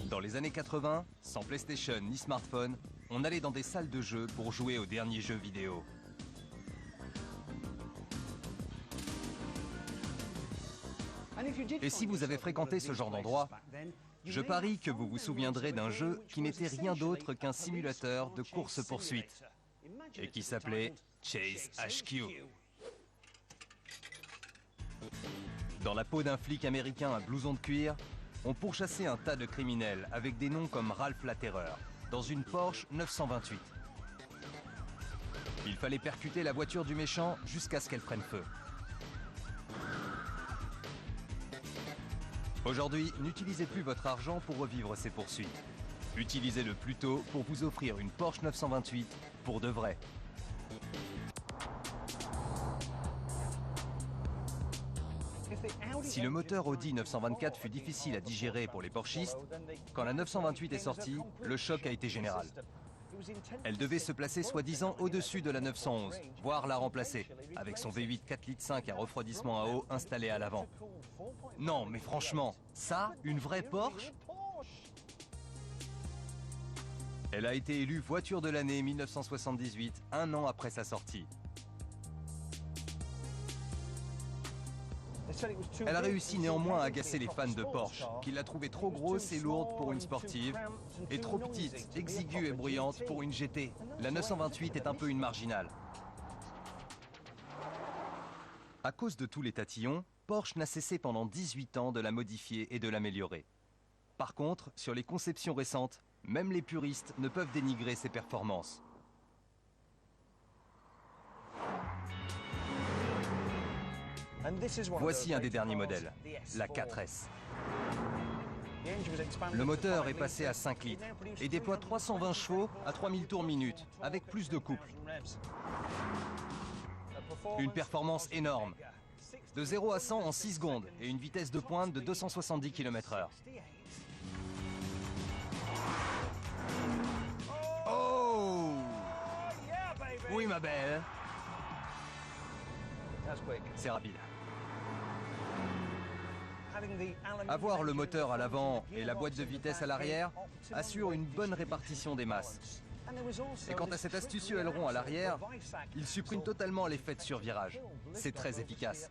Dans les années 80, sans PlayStation ni smartphone, on allait dans des salles de jeux pour jouer aux derniers jeux vidéo. Et si vous avez fréquenté ce genre d'endroit, je parie que vous vous souviendrez d'un jeu qui n'était rien d'autre qu'un simulateur de course-poursuite et qui s'appelait Chase HQ. Dans la peau d'un flic américain à blouson de cuir, on pourchassait un tas de criminels avec des noms comme Ralph la Terreur, dans une Porsche 928. Il fallait percuter la voiture du méchant jusqu'à ce qu'elle prenne feu. Aujourd'hui, n'utilisez plus votre argent pour revivre ces poursuites. Utilisez-le plutôt pour vous offrir une Porsche 928 pour de vrai. Si le moteur Audi 924 fut difficile à digérer pour les Porschistes, quand la 928 est sortie, le choc a été général. Elle devait se placer soi-disant au-dessus de la 911, voire la remplacer, avec son V8 4,5 litres à refroidissement à eau installé à l'avant. Non, mais franchement, ça, une vraie Porsche? Elle a été élue voiture de l'année 1978, un an après sa sortie. Elle a réussi néanmoins à agacer les fans de Porsche, qui la trouvaient trop grosse et lourde pour une sportive, et trop petite, exiguë et bruyante pour une GT. La 928 est un peu une marginale. À cause de tous les tatillons, Porsche n'a cessé pendant 18 ans de la modifier et de l'améliorer. Par contre, sur les conceptions récentes, même les puristes ne peuvent dénigrer ses performances. Voici un des derniers modèles, la 4S. Le moteur est passé à 5 litres et déploie 320 chevaux à 3000 tours minute, avec plus de couple. Une performance énorme, de 0 à 100 en 6 secondes et une vitesse de pointe de 270 km/h. Oh! Oui, ma belle. C'est rapide. Avoir le moteur à l'avant et la boîte de vitesse à l'arrière assure une bonne répartition des masses. Et quant à cet astucieux aileron à l'arrière, il supprime totalement l'effet de survirage. C'est très efficace.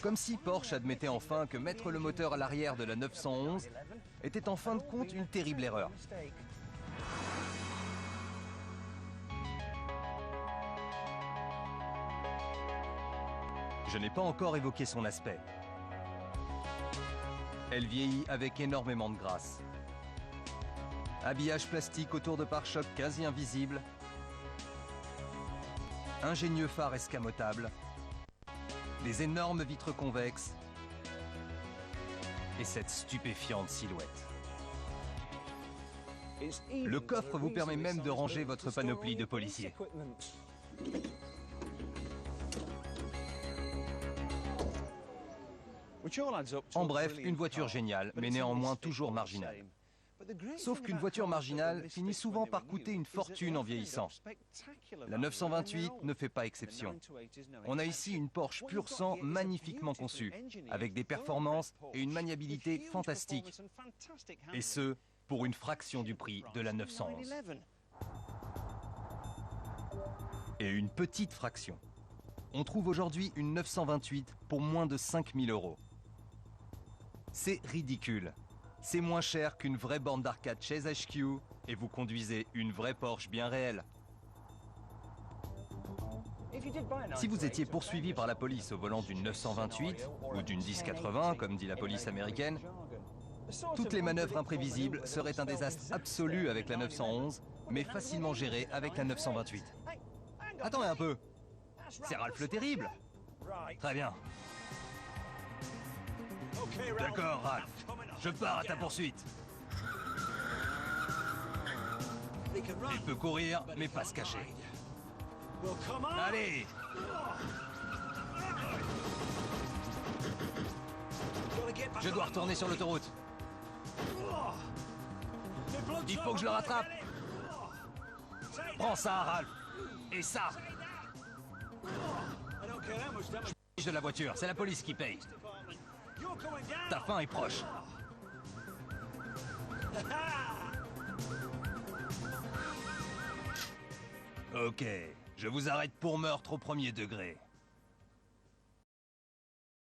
Comme si Porsche admettait enfin que mettre le moteur à l'arrière de la 911 était en fin de compte une terrible erreur. Je n'ai pas encore évoqué son aspect. Elle vieillit avec énormément de grâce. Habillage plastique autour de pare-chocs quasi invisible. Ingénieux phare escamotable. Des énormes vitres convexes. Et cette stupéfiante silhouette. Le coffre vous permet même de ranger votre panoplie de policier. En bref, une voiture géniale, mais néanmoins toujours marginale. Sauf qu'une voiture marginale finit souvent par coûter une fortune en vieillissant. La 928 ne fait pas exception. On a ici une Porsche pur sang magnifiquement conçue, avec des performances et une maniabilité fantastiques. Et ce, pour une fraction du prix de la 911. Et une petite fraction. On trouve aujourd'hui une 928 pour moins de 5000 €. C'est ridicule. C'est moins cher qu'une vraie borne d'arcade Chase HQ et vous conduisez une vraie Porsche bien réelle. Si vous étiez poursuivi par la police au volant d'une 928 ou d'une 1080, comme dit la police américaine, toutes les manœuvres imprévisibles seraient un désastre absolu avec la 911, mais facilement géré avec la 928. Attendez un peu, c'est Ralph le Terrible. Très bien. D'accord, Ralph. Je pars à ta poursuite. Il peut courir, mais pas se cacher. Allez! Je dois retourner sur l'autoroute. Il faut que je le rattrape. Prends ça, Ralph. Et ça. Je de la voiture, c'est la police qui paye. Ta fin est proche. Ok, je vous arrête pour meurtre au premier degré.